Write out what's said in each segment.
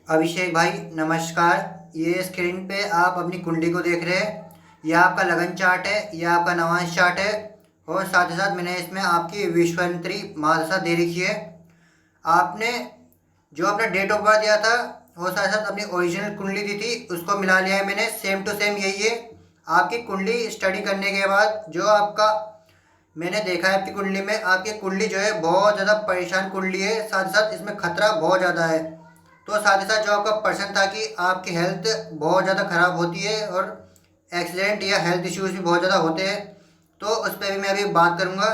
अभिषेक भाई नमस्कार। ये स्क्रीन पे आप अपनी कुंडली को देख रहे हैं। यह आपका लगन चार्ट है, यह आपका नवांश चार्ट है। और साथ ही साथ मैंने इसमें आपकी विश्वंतरी महादशा दे रखी है। आपने जो अपना डेट ऑफ बर्थ दिया था और साथ साथ अपनी ओरिजिनल कुंडली दी थी उसको मिला लिया है मैंने। सेम टू सेम यही है। आपकी कुंडली स्टडी करने के बाद जो आपका मैंने देखा है, आपकी कुंडली में आपकी कुंडली जो है बहुत ज़्यादा परेशान कुंडली है। साथ ही साथ इसमें खतरा बहुत ज़्यादा है। तो साथ ही साथ जो आपका पर्सन था कि आपकी हेल्थ बहुत ज़्यादा ख़राब होती है और एक्सीडेंट या हेल्थ इश्यूज भी बहुत ज़्यादा होते हैं। तो उस पर भी मैं अभी बात करूँगा।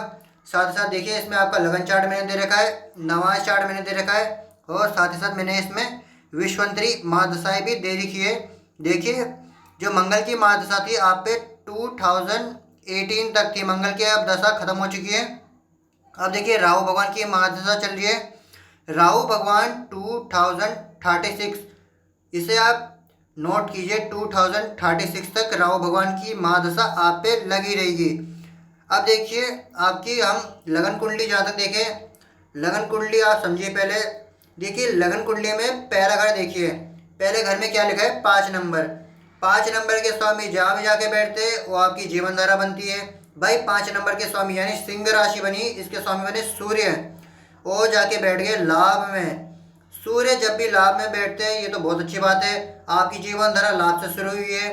साथ ही साथ देखिए, इसमें आपका लगन चार्ट मैंने दे रखा है, नवाज चार्ट मैंने दे रखा है और साथ ही साथ मैंने इसमें विश्वंतरी महादशाएँ भी दे रखी है। देखिए, जो मंगल की महादशा थी आप पे 2018 तक थी। मंगल की अब दशा खत्म हो चुकी है। अब देखिए, राहु भगवान की महादशा चल रही है। राहु भगवान 2036, इसे आप नोट कीजिए, 2036 तक राहु भगवान की महादशा आप पे लगी रहेगी। अब देखिए, आपकी हम लगन कुंडली जहाँ तक देखें, लगन कुंडली आप समझिए पहले। देखिए, लगन कुंडली में पहला घर देखिए। पहले घर में क्या लिखा है? 5 नंबर। 5 नंबर के स्वामी जहाँ भी जाके बैठते हैं वो आपकी जीवन धारा बनती है। भाई, 5 नंबर के स्वामी यानी सिंह राशि बनी, इसके स्वामी बने सूर्य। वो जाके बैठ गए लाभ में। सूर्य जब भी लाभ में बैठते हैं ये तो बहुत अच्छी बात है। आपकी जीवन धारा लाभ से शुरू हुई है।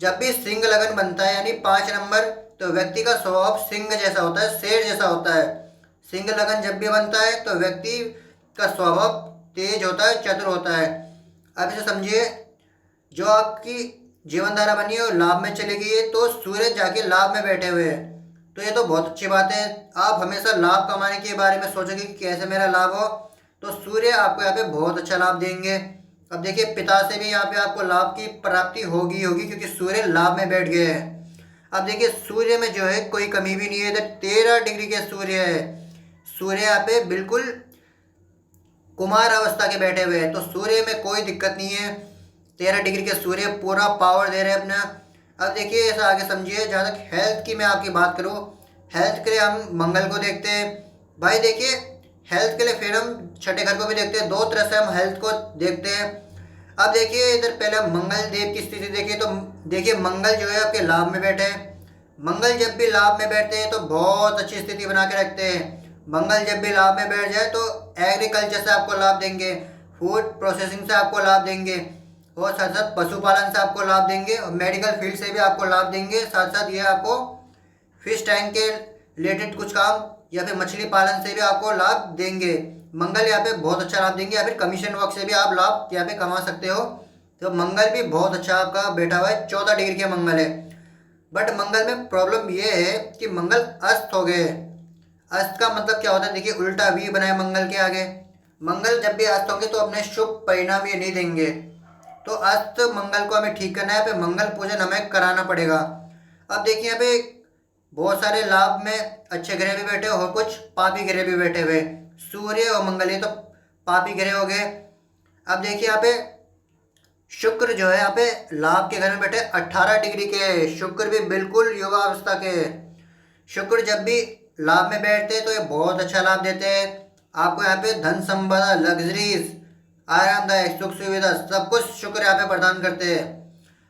जब भी सिंह लगन बनता है यानी 5 नंबर, तो व्यक्ति का स्वभाव सिंह जैसा होता है, शेर जैसा होता है। सिंह लगन जब भी बनता है तो व्यक्ति का स्वभाव तेज होता है, चतुर होता है। अब इसे समझिए, जो आपकी जीवन धारा बनी है और लाभ में चली गई है, तो सूर्य जाके लाभ में बैठे हुए हैं। तो ये तो बहुत अच्छी बात है। आप हमेशा लाभ कमाने के बारे में सोचोगे कि कैसे मेरा लाभ हो, तो सूर्य आपको यहाँ पे बहुत अच्छा लाभ देंगे। अब देखिए, पिता से भी यहाँ पे आपको लाभ की प्राप्ति होगी होगी क्योंकि सूर्य लाभ में बैठ गए हैं। अब देखिए, सूर्य में जो है कोई कमी भी नहीं है। इधर 13 डिग्री के सूर्य है। सूर्य यहाँ पे बिल्कुल कुमार अवस्था के बैठे हुए हैं, तो सूर्य में कोई दिक्कत नहीं है। 13 डिग्री के सूर्य पूरा पावर दे रहे हैं अपना। अब देखिए, ऐसा आगे समझिए। जहाँ तक हेल्थ की मैं आपकी बात करूँ, हेल्थ के लिए हम मंगल को देखते हैं। भाई देखिए, हेल्थ के लिए फिर हम छठे घर को भी देखते हैं। दो तरह से हम हेल्थ को देखते हैं। अब देखिए, इधर पहले हम मंगल देव की स्थिति देखिए, तो देखिए मंगल जो है आपके लाभ में बैठे हैं। मंगल जब भी लाभ में बैठते हैं तो बहुत अच्छी स्थिति बना के रखते हैं। मंगल जब भी लाभ में बैठ जाए तो एग्रीकल्चर से आपको लाभ देंगे, फूड प्रोसेसिंग से आपको लाभ देंगे और साथ साथ पशुपालन से आपको लाभ देंगे और मेडिकल फील्ड से भी आपको लाभ देंगे। साथ साथ ये आपको फिश टैंक के रिलेटेड कुछ काम या फिर मछली पालन से भी आपको लाभ देंगे। मंगल यहाँ पे बहुत अच्छा लाभ देंगे, या फिर कमीशन वर्क से भी आप लाभ यहाँ पे कमा सकते हो। तो मंगल भी बहुत अच्छा आपका बैठा हुआ है। 14 डिग्री के मंगल है। बट मंगल में प्रॉब्लम ये है कि मंगल अस्त हो गए। अस्त का मतलब क्या होता है? देखिए, उल्टा वी बनाए मंगल के आगे। मंगल जब भी अस्त होंगे तो अपने शुभ परिणाम ये नहीं देंगे। तो अस्त मंगल को हमें ठीक करना है, पे मंगल पूजन हमें कराना पड़ेगा। अब देखिए, यहाँ पे बहुत सारे लाभ में अच्छे ग्रह भी बैठे और कुछ पापी ग्रह भी बैठे हुए। सूर्य और मंगल ये तो पापी ग्रह हो गए। अब देखिए, यहाँ पे शुक्र जो है यहाँ पे लाभ के घर में बैठे 18 डिग्री के। शुक्र भी बिल्कुल योगावस्था के। शुक्र जब भी लाभ में बैठते हैं तो ये बहुत अच्छा लाभ देते हैं आपको। यहाँ पे धन संपदा, लग्जरीज, आरामदायक, सुख सुविधा सब कुछ शुक्र यहाँ पे प्रदान करते हैं।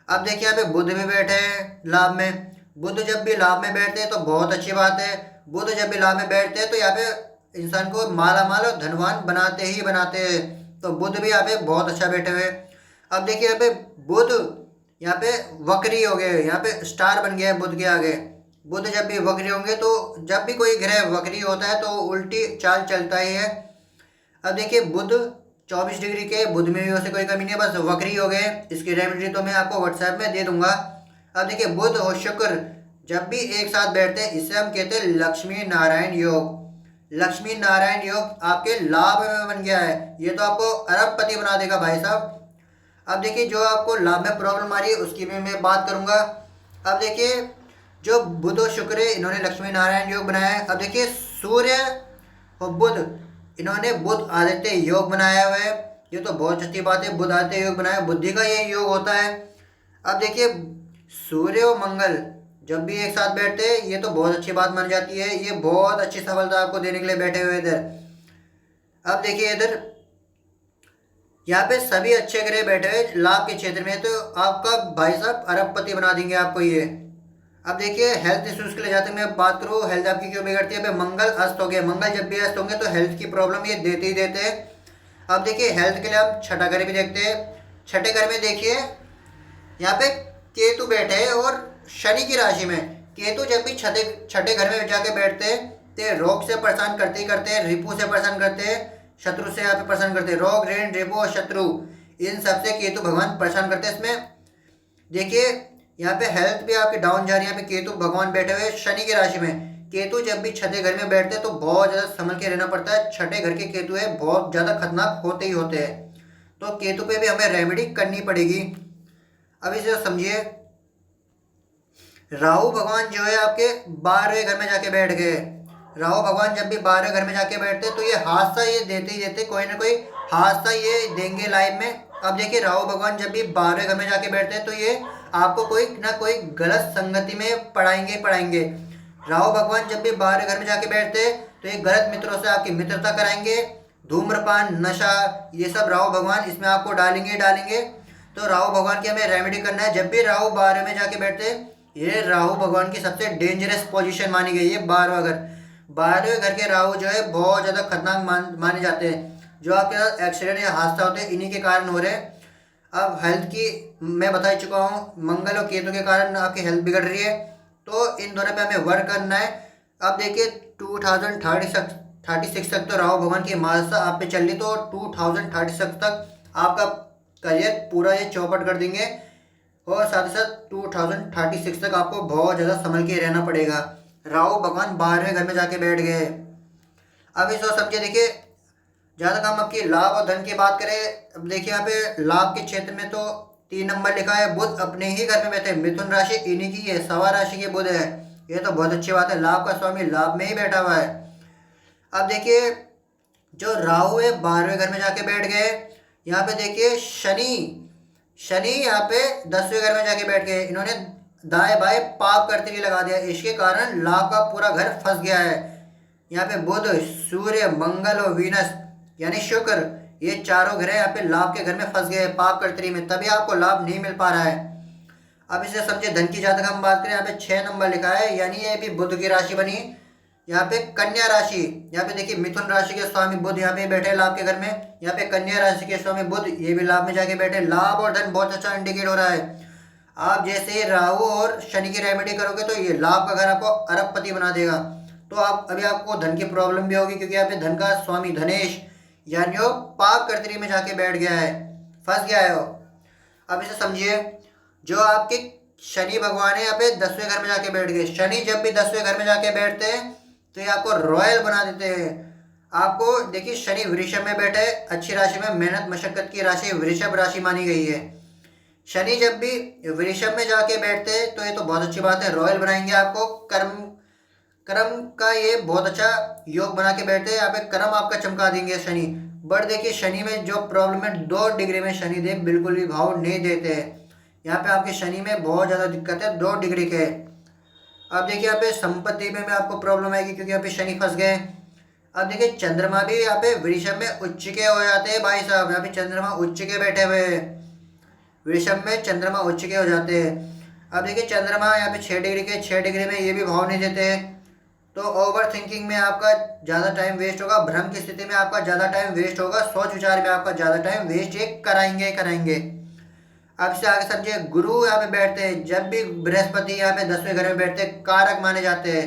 अब देखिए, यहाँ पे बुध भी बैठे हैं लाभ में। बुध जब भी लाभ में बैठते हैं तो बहुत अच्छी बात है। बुध जब भी लाभ में बैठते हैं तो यहाँ पे इंसान को माला माल और धनवान बनाते ही बनाते हैं। तो बुध भी यहाँ पे बहुत अच्छा बैठे हुए। अब देखिए, यहाँ पे बुध यहाँ पे वक्री हो गए, यहाँ पे स्टार बन गया है बुध के आगे। बुध जब भी वक्री होंगे तो जब भी कोई ग्रह वक्री होता है तो उल्टी चाल चलता ही है। अब देखिए, बुध 24 डिग्री के, बुध में भी वैसे कोई कमी नहीं है, बस वक्री हो गए। इसकी रेमेडी तो मैं आपको व्हाट्सएप में दे दूंगा। अब देखिए, बुध और शुक्र जब भी एक साथ बैठते हैं इसे हम कहते हैं लक्ष्मी नारायण योग। लक्ष्मी नारायण योग आपके लाभ में बन गया है। ये तो आपको अरबपति बना देगा भाई साहब। अब देखिए, जो आपको लाभ में प्रॉब्लम आ रही है उसकी भी मैं बात करूंगा। अब देखिए, जो बुध और शुक्र है इन्होंने लक्ष्मी नारायण योग बनाया है। अब देखिए, सूर्य और बुध इन्होंने बुध आदित्य योग बनाया हुआ है। ये तो बहुत अच्छी बात है, बुध आदित्य योग बनाया, बुद्धि का ये योग होता है। अब देखिए, सूर्य और मंगल जब भी एक साथ बैठते हैं ये तो बहुत अच्छी बात मानी जाती है। ये बहुत अच्छी सफलता आपको देने के लिए बैठे हुए इधर। अब देखिए, इधर यहाँ पे सभी अच्छे ग्रह बैठे हुए लाभ के क्षेत्र में, तो आपका भाई साहब अरबपति बना देंगे आपको ये। अब देखिए हेल्थ इश्यूज के लिए जाते हैं, मैं बात करूँ हेल्थ आपकी क्यों बिगड़ती है। मंगल अस्त हो गया, मंगल जब भी अस्त होंगे तो हेल्थ की प्रॉब्लम ये देते ही देते हैं। अब देखिए हेल्थ के लिए हम छठा घर भी देखते हैं। छठे घर में देखिए यहाँ पे केतु बैठे हैं और शनि की राशि में। केतु जब भी छठे छठे घर में जाके बैठते हैं तो रोग से परेशान करते ही करते हैं, रिपु से परेशान करते हैं, शत्रु से यहाँ पे परेशान करते हैं। रोग ऋण रिपु और शत्रु इन सबसे केतु भगवान परेशान करते हैं। इसमें देखिए यहाँ पे हेल्थ भी आपकी डाउन जा रही है। यहाँ पे केतु भगवान बैठे हुए शनि की राशि में। केतु जब भी छठे घर में बैठते हैं तो बहुत ज़्यादा संभल के रहना पड़ता है। छठे घर के केतु है बहुत ज़्यादा खतरनाक होते ही होते हैं, तो केतु पे भी हमें रेमेडी करनी पड़ेगी। अब इसे समझिए, राहु भगवान जो है आपके 12वें घर में जाके बैठ गए। राहु भगवान जब भी 12वें घर में जाके बैठते तो ये हादसा ये देते ही देते, कोई ना कोई हादसा ये देंगे लाइफ में। अब देखिए राहु भगवान जब भी 12वें घर में जाके बैठते हैं तो ये आपको कोई ना कोई गलत संगति में पढ़ाएंगे पढ़ाएंगे। राहु भगवान जब भी 12वें घर में जाके बैठते हैं तो ये गलत मित्रों से आपकी मित्रता कराएंगे। धूम्रपान नशा ये सब राहु भगवान इसमें आपको डालेंगे डालेंगे। तो राहु भगवान की हमें रेमेडी करना है। जब भी राहु 12वें में जाके बैठते हैं, ये राहु भगवान की सबसे डेंजरस पोजीशन मानी गई है 12वां घर। 12वें घर के राहु जो है बहुत ज़्यादा खतरनाक माने जाते हैं। जो आपके साथ एक्सीडेंट या हादसा होते हैं इन्हीं के कारण हो रहे हैं। अब हेल्थ की मैं बता चुका हूँ, मंगल और केतु के कारण आपकी हेल्थ बिगड़ रही है, तो इन दोनों पे हमें वर्क करना है। अब देखिए 2036 तक तो राहु भगवान की मानसा आप पे चल रही, तो 2036 तक आपका करियर पूरा ये चौपट कर देंगे। और साथ ही साथ 2036 तक आपको बहुत ज़्यादा संभल के रहना पड़ेगा। राहु भगवान 12वें घर में जाके बैठ गए। अब इस समझे, देखिए ज़्यादा काम आपकी लाभ और धन की बात करें। अब देखिए यहाँ पे लाभ के क्षेत्र में तो 3 नंबर लिखा है, बुध अपने ही घर में बैठे, मिथुन राशि इन्हीं की है, सवा राशि के बुध है। ये तो बहुत अच्छी बात है, लाभ का स्वामी लाभ में ही बैठा हुआ है। अब देखिए जो राहु है 12वें घर में जाके बैठ गए। यहाँ पे देखिए शनि यहाँ पे 10वें घर में जाके बैठ गए। इन्होंने दाएं बाएं पाप करते हुए लगा दिया, इसके कारण लाभ का पूरा घर फंस गया है। यहाँ पे बुध सूर्य मंगल और वीनस यानी शुक्र, ये चारों ग्रह यहाँ पे लाभ के घर में फंस गए पाप कर्तरी में, तभी आपको लाभ नहीं मिल पा रहा है। अब इसे समझे धन की जातक हम बात करें, यहाँ पे 6 नंबर लिखा है, यानी ये भी बुध की राशि बनी। यहाँ पे कन्या राशि, यहाँ पे देखिए मिथुन राशि के स्वामी बुध यहाँ पे बैठे लाभ के घर में। यहाँ पे कन्या राशि के स्वामी बुध ये भी लाभ में जाके बैठे। लाभ और धन बहुत अच्छा इंडिकेट हो रहा है। आप जैसे राहु और शनि की रेमेडी करोगे तो ये लाभ का घर आपको अरबपति बना देगा। तो आप अभी आपको धन की प्रॉब्लम भी होगी, क्योंकि यहाँ पे धन का स्वामी धनेश यानी वो पाप कर्तरी में जाके बैठ गया है, फंस गया है वो। अब इसे समझिए, जो आपके शनि भगवान है यहाँ पे 10वें घर में जाके बैठ गए। शनि जब भी 10वें घर में जाके बैठते हैं तो ये आपको रॉयल बना देते हैं। आपको देखिए शनि वृषभ में बैठे, अच्छी राशि में, मेहनत मशक्कत की राशि वृषभ राशि मानी गई है। शनि जब भी वृषभ में जाके बैठते हैं तो ये तो बहुत अच्छी बात है, रॉयल बनाएंगे आपको। कर्म का ये बहुत अच्छा योग बना के बैठते हैं, यहाँ पे कर्म आपका चमका देंगे शनि। बट देखिए शनि में जो प्रॉब्लम है, 2 डिग्री में शनि देव बिल्कुल भी भाव नहीं देते हैं। यहाँ पे आपके शनि में बहुत ज़्यादा दिक्कत है, 2 डिग्री के। अब देखिए यहाँ पे संपत्ति में आपको प्रॉब्लम आएगी, क्योंकि यहाँ पे शनि फंस गए। अब देखिए चंद्रमा भी यहाँ पे वृषभ में उच्च के हो जाते हैं भाई साहब। यहाँ पे चंद्रमा उच्च के बैठे हुए हैं, वृषभ में चंद्रमा उच्च के हो जाते हैं। अब देखिए चंद्रमा यहाँ पे 6 डिग्री के, 6 डिग्री में ये भी भाव नहीं देते हैं। तो ओवर थिंकिंग में आपका ज़्यादा टाइम वेस्ट होगा, भ्रम की स्थिति में आपका ज़्यादा टाइम वेस्ट होगा, सोच विचार में आपका ज़्यादा टाइम वेस्ट ये कराएंगे। अब से आगे समझिए, गुरु यहाँ पे बैठते हैं। जब भी बृहस्पति यहाँ पे 10वें घर में बैठते हैं, कारक माने जाते हैं।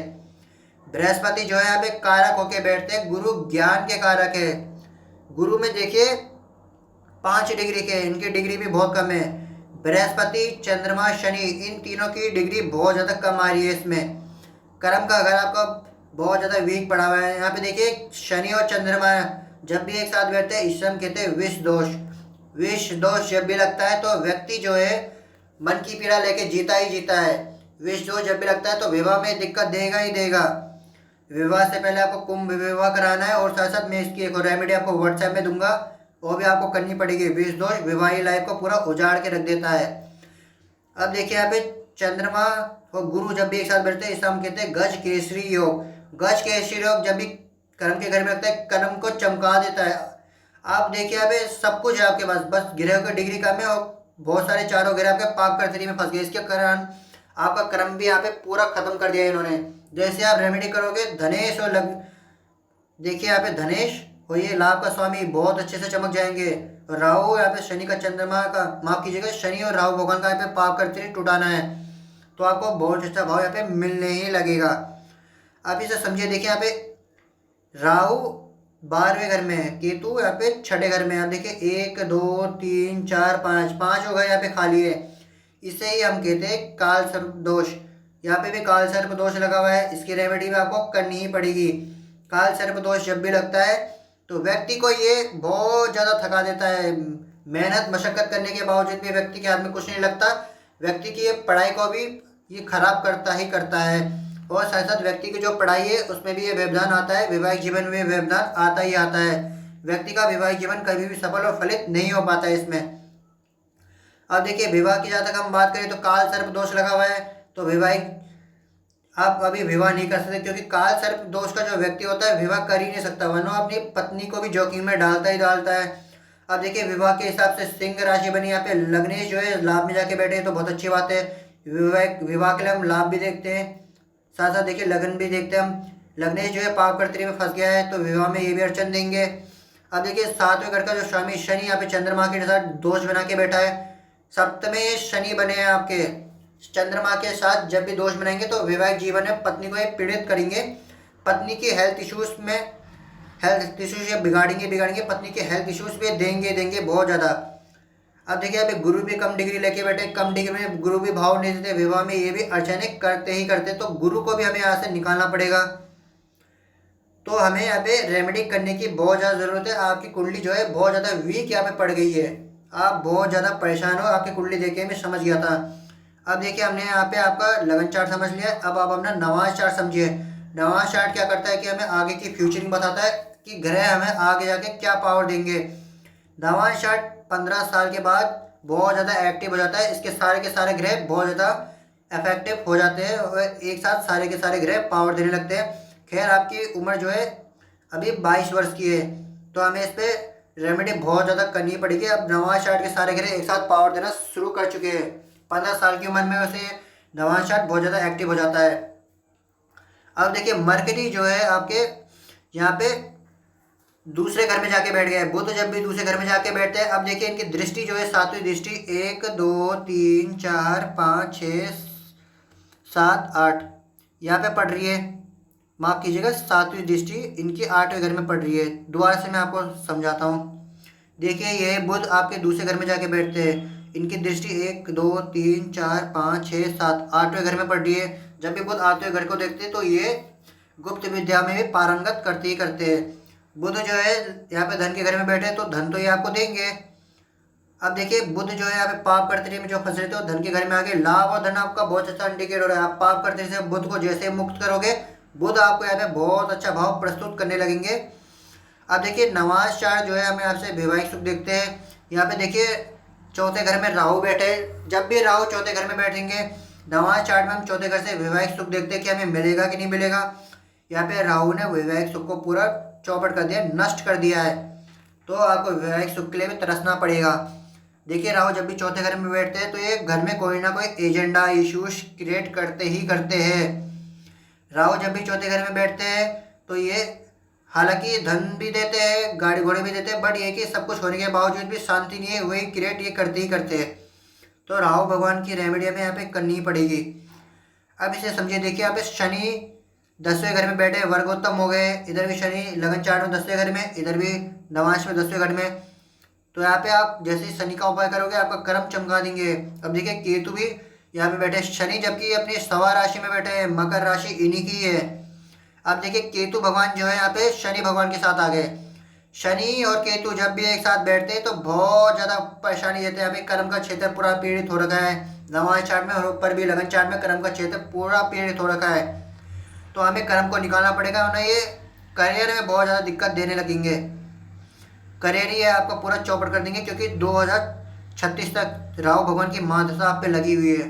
बृहस्पति जो है यहाँ पे कारक होके बैठते हैं, गुरु ज्ञान के कारक है। गुरु में देखिए 5 डिग्री के, इनकी डिग्री भी बहुत कम है। बृहस्पति चंद्रमा शनि इन तीनों की डिग्री बहुत ज़्यादा कम आ रही है इसमें। कर्म का घर आपका बहुत ज़्यादा वीक पड़ा हुआ है। यहाँ पे देखिए शनि और चंद्रमा जब भी एक साथ बैठते हैं, इसे हम कहते हैं विष दोष। विष दोष जब भी लगता है तो व्यक्ति जो है मन की पीड़ा लेके जीता ही जीता है। विष दोष जब भी लगता है तो विवाह में दिक्कत देगा ही देगा। विवाह से पहले आपको कुंभ विवाह कराना है, और साथ साथ मैं इसकी एक रेमेडी आपको व्हाट्सएप में दूंगा, वो भी आपको करनी पड़ेगी। विष दोष विवाहित लाइफ को पूरा उजाड़ के रख देता है। अब देखिए यहाँ पे चंद्रमा और गुरु जब भी एक साथ बैठते हैं, इसे हम कहते हैं गज केसरी योग। गज केसरी योग जब भी कर्म के घर में लगता है, कर्म को चमका देता है। आप देखिए यहाँ पे सब कुछ है आपके पास, बस ग्रह की डिग्री कम है और बहुत सारे चारों ग्रह आपके पाप कर्तरी में फंस गए। इसके कारण आपका कर्म भी यहाँ पे पूरा खत्म कर दिया इन्होंने। जैसे आप रेमेडी करोगे धनेश और लग, देखिए यहाँ पे धनेश और ये लाभ का स्वामी बहुत अच्छे से चमक जाएंगे। राहु यहाँ पे शनि का, चंद्रमा का, माफ कीजिएगा, शनि और राहु भगवान का यहाँ पे पाप करते टुटाना है, तो आपको बहुत अच्छा भाव यहाँ पे मिलने ही लगेगा। आप इसे समझिए, देखिए यहाँ पे राहु 12वें घर में है, केतु यहाँ पे 6ठे घर में है। आप देखिए 1 2 3 4 5, पांचों घर यहाँ पे खाली है। इसे ही हम कहते हैं काल सर्प दोष। यहाँ पे भी काल सर्प दोष लगा हुआ है, इसकी रेमेडी भी आपको करनी ही पड़ेगी। काल सर्प दोष जब भी लगता है तो व्यक्ति को ये बहुत ज़्यादा थका देता है। मेहनत मशक्कत करने के बावजूद भी व्यक्ति के हाथ में कुछ नहीं लगता। व्यक्ति की ये पढ़ाई को भी ये खराब करता ही करता है, और साथ साथ व्यक्ति की जो पढ़ाई है उसमें भी ये व्यवधान आता है, वैवाहिक जीवन में व्यवधान आता ही आता है। व्यक्ति का वैवाहिक जीवन कभी भी सफल और फलित नहीं हो पाता है इसमें। अब देखिए विवाह की जहाँ तक हम बात करें तो काल सर्प दोष लगा हुआ है, तो वैवाहिक आप अभी विवाह नहीं कर सकते, क्योंकि काल सर्प दोष का जो व्यक्ति होता है विवाह कर ही नहीं सकता, वरना अपनी पत्नी को भी जोखिम में डालता ही डालता है। अब देखिए विवाह के हिसाब से सिंह राशि बनी, यहाँ पे लग्नेश जो है लाभ में जाके बैठे हैं तो बहुत अच्छी बात है। विवाह के लिए हम लाभ भी देखते हैं, साथ साथ देखिए लगन भी देखते हैं हम। लग्नेश जो है पाप कर्तरी में फंस गया है तो विवाह में ये भी अड़चन देंगे। अब देखिए 7वें घर का जो स्वामी शनि यहाँ पे चंद्रमा के साथ दोष बना के बैठा है। सप्तमे शनि बने हैं आपके चंद्रमा के साथ, जब भी दोष बनाएंगे तो वैवाहिक जीवन में पत्नी को ये पीड़ित करेंगे। पत्नी की हेल्थ इश्यूज में, हेल्थ इश्यूज ये बिगाड़ेंगे, पत्नी के हेल्थ इश्यूज भी देंगे बहुत ज़्यादा। अब देखिए अभी गुरु भी कम डिग्री लेके बैठे, कम डिग्री में गुरु भी भाव नहीं देते, विवाह में ये भी अड़चने करते ही करते, तो गुरु को भी हमें यहाँ से निकालना पड़ेगा। तो हमें यहाँ पे रेमेडी करने की बहुत ज़्यादा ज़रूरत है। आपकी कुंडली जो है बहुत ज़्यादा वीक यहाँ पे पड़ गई है, आप बहुत ज़्यादा परेशान हो। आपकी कुंडली देख के मैं समझ गया था। अब देखिए हमने यहाँ पे आपका लगन चार्ट समझ लिया, अब आप अपना नवाज चार्ट समझिए। नवाज चार्ट क्या करता है कि हमें आगे की फ्यूचरिंग बताता है कि ग्रह हमें आगे जाके क्या पावर देंगे। नवाज चार्ट 15 साल के बाद बहुत ज़्यादा एक्टिव हो जाता है, इसके सारे के सारे ग्रह बहुत ज़्यादा इफेक्टिव हो जाते हैं और एक साथ सारे के सारे ग्रह पावर देने लगते हैं। खैर आपकी उम्र जो है अभी 22 वर्ष की है, तो हमें इस पर रेमेडी बहुत ज़्यादा करनी पड़ेगी। अब नवाज चार्ट के सारे ग्रह एक साथ पावर देना शुरू कर चुके हैं। 15 साल की उम्र में वैसे नवाज चार्ट बहुत ज़्यादा एक्टिव हो जाता है। अब देखिए मरकरी जो है आपके यहाँ पे दूसरे घर में जाके बैठ गए। बुध जब भी दूसरे घर में जाके बैठते हैं, अब देखिए इनकी दृष्टि जो है 7वीं दृष्टि 1 2 3 4 5 6 7 8 यहाँ पे पड़ रही है। माफ कीजिएगा 7वीं दृष्टि इनकी 8वें घर में पड़ रही है। दोबारा से मैं आपको समझाता हूँ। देखिए ये बुध आपके दूसरे घर में जाके बैठते हैं, इनकी दृष्टि 1 2 3 4 5 6 7 8वें घर में पड़ रही है। जब भी बुध 8वें घर को देखते हैं तो ये गुप्त विद्या में भी पारंगत करते ही करते हैं। बुध जो है यहाँ पे धन के घर में बैठे हैं तो धन तो ये आपको देंगे। अब देखिए बुध जो है यहाँ पे पाप कर्तरी में जो फंस रहे थे वो धन के घर में आगे लाभ और धन आपका बहुत अच्छा इंडिकेट हो रहा है। आप पाप कर्तरी से बुध को जैसे मुक्त करोगे बुध आपको यहाँ पे बहुत अच्छा भाव प्रस्तुत करने लगेंगे। अब देखिए नवाज चार्ट जो है हमें आपसे वैवाहिक सुख देखते हैं। यहाँ पे देखिए चौथे घर में राहु बैठे, जब भी राहु चौथे घर में बैठेंगे नवाज चार्ट में हम चौथे घर से वैवाहिक सुख देखते हैं कि हमें मिलेगा कि नहीं मिलेगा। यहाँ पे राहु ने वैवाहिक सुख को पूरा चौपट कर दिया, नष्ट कर दिया है, तो आपको वैवाहिक सुख के लिए भी तरसना पड़ेगा। देखिए राहु जब भी चौथे घर में बैठते हैं तो ये घर में कोई ना कोई एजेंडा इश्यूज क्रिएट करते ही करते हैं। राहु जब भी चौथे घर में बैठते हैं तो ये हालांकि धन भी देते हैं, गाड़ी घोड़े भी देते हैं, बट ये कि सब कुछ होने के बावजूद भी शांति नहीं है, वही क्रिएट ये करते ही करते हैं। तो राहु भगवान की रेमेडी हमें यहाँ पे करनी ही पड़ेगी। अब इसे समझिए, देखिए यहाँ पे शनि 10वें घर में बैठे वर्गोत्तम हो गए, इधर भी शनि लगन चार्ट में 10वें घर में, इधर भी नवांश में 10वें घर में। तो यहाँ पे आप जैसे ही शनि का उपाय करोगे आपका कर्म चमका देंगे। अब देखिए केतु भी यहाँ पे बैठे, शनि जबकि अपनी सवा राशि में बैठे हैं, मकर राशि इन्हीं की है। अब देखिए केतु भगवान जो है यहाँ पे शनि भगवान के साथ आ गए। शनि और केतु जब भी एक साथ बैठते हैं तो बहुत ज़्यादा परेशानी देते हैं। यहाँ पे कर्म का क्षेत्र पूरा पीड़ित हो रखा है, नवांश चार्ट में और ऊपर भी लगन चार्ट में कर्म का क्षेत्र पूरा पीड़ित हो रखा है। तो हमें कर्म को निकालना पड़ेगा, वरना ये करियर में बहुत ज़्यादा दिक्कत देने लगेंगे। करियर ही आपका पूरा चौपट कर देंगे, क्योंकि 2036 तक राहु भगवान की महादशा आप पे लगी हुई है।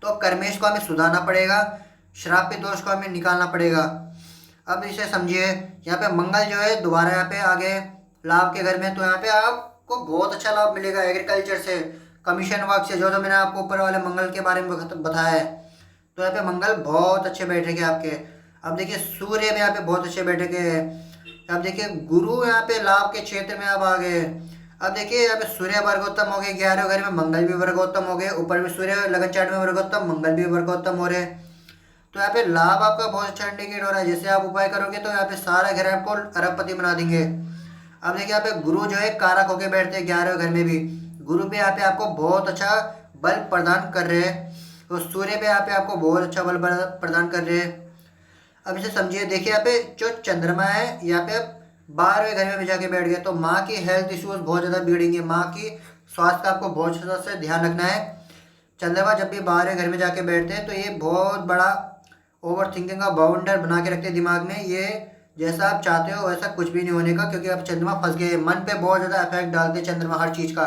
तो कर्मेश को हमें सुधारना पड़ेगा, श्रापित दोष को हमें निकालना पड़ेगा। अब इसे समझिए, यहाँ पे मंगल जो है दोबारा यहाँ पे आ गए लाभ के घर में, तो यहाँ पे आपको बहुत अच्छा लाभ मिलेगा एग्रीकल्चर से, कमीशन वर्क से, जो मैंने आपको ऊपर वाले मंगल के बारे में बताया है। तो यहाँ पे मंगल बहुत अच्छे बैठेंगे आपके। अब देखिए सूर्य भी यहाँ पे बहुत अच्छे बैठेंगे। अब देखिए गुरु यहाँ पे लाभ के क्षेत्र में अब आ गए। अब देखिए यहाँ पे सूर्य वर्गोत्तम हो गए 11वें घर में, मंगल भी वर्गोत्तम हो गए, ऊपर में सूर्य लगन चार्ट में वर्गोत्तम, मंगल भी वर्गोत्तम हो रहे। तो यहाँ पे लाभ आपका बहुत अच्छा इंडिकेट हो रहा है। जैसे आप उपाय करोगे तो यहाँ पे सारा घर आपको अरबपति बना देंगे। अब देखिए यहाँ पे गुरु जो है कारक होके बैठते हैं 11वें घर में भी। गुरु भी यहाँ पे आपको बहुत अच्छा बल प्रदान कर रहे हैं। तो सूर्य भी यहाँ पे आपको बहुत अच्छा बल प्रदान कर रहे हैं। अब इसे समझिए, देखिए यहाँ पे जो चंद्रमा है यहाँ पे 12वें घर में भी जाके बैठ गए, तो माँ की हेल्थ इश्यूज बहुत ज़्यादा बिगड़ेंगे। माँ की स्वास्थ्य का आपको बहुत ज़्यादा से ध्यान रखना है। चंद्रमा जब भी 12वें घर में जाके बैठते हैं तो ये बहुत बड़ा ओवर थिंकिंग का बाउंडर बना के रखते हैं दिमाग में। ये जैसा आप चाहते हो वैसा कुछ भी नहीं होने का, क्योंकि अब चंद्रमा फंस गए, मन पे बहुत ज़्यादा इफेक्ट डालते हैं चंद्रमा हर चीज़ का।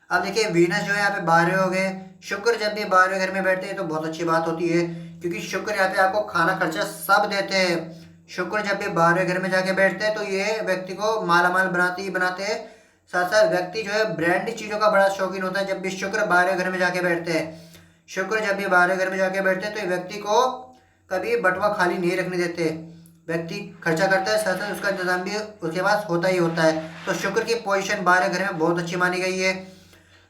अब देखिए वीनस जो है यहाँ पे 12वें हो गए। शुक्र जब भी 12वें घर में बैठते हैं तो बहुत अच्छी बात होती है, क्योंकि शुक्र यहाँ पे आपको खाना खर्चा सब देते हैं। शुक्र जब भी 12वें घर में जाके बैठते हैं तो ये व्यक्ति को मालामाल बनाते ही बनाते हैं। साथ साथ व्यक्ति जो है ब्रांडी चीज़ों का बड़ा शौकीन होता है जब भी शुक्र 12वें घर में जाके बैठते हैं। शुक्र जब भी 12वें घर में जाके बैठते हैं तो ये व्यक्ति को कभी बटुआ खाली नहीं रखने देते। व्यक्ति खर्चा करता है, साथ साथ उसका इंतजाम भी उसके पास होता ही होता है। तो शुक्र की पोजीशन 12वें घर में बहुत अच्छी मानी गई है।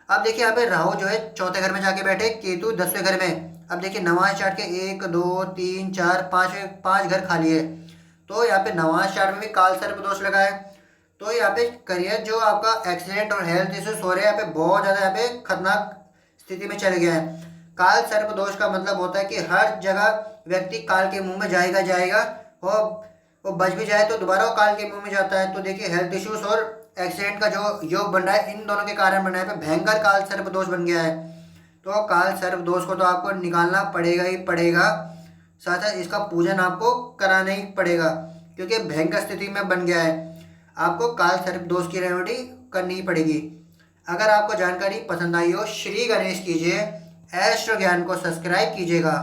अब देखिए यहाँ पे राहु जो है 4थे घर में जाके बैठे, केतु 10वें घर में। अब देखिए नवाज चार्ट के 1 2 3 4 5 घर खाली है। तो यहाँ पे नवाज चार्ट में भी काल सर्प दोष लगा है। तो यहाँ पे करियर जो आपका एक्सीडेंट और हेल्थ इश्यूज हो रहे हैं यहाँ पे बहुत ज़्यादा यहाँ पे खतरनाक स्थिति में चले गया है। काल सर्प दोष का मतलब होता है कि हर जगह व्यक्ति काल के मुंह में जाएगा और वो बच भी जाए तो दोबारा वो काल के मुंह में जाता है। तो देखिए हेल्थ इश्यूज और एक्सीडेंट का जो योग बन रहा है, इन दोनों के कारण बन रहा है, भयंकर काल सर्प दोष बन गया है। तो काल सर्प दोष को तो आपको निकालना पड़ेगा ही पड़ेगा, साथ साथ इसका पूजन आपको कराना ही पड़ेगा, क्योंकि भयंकर स्थिति में बन गया है। आपको काल सर्प दोष की रेमेडी करनी ही पड़ेगी। अगर आपको जानकारी पसंद आई हो, श्री गणेश कीजिए, एस्ट्रो ज्ञान को सब्सक्राइब कीजिएगा।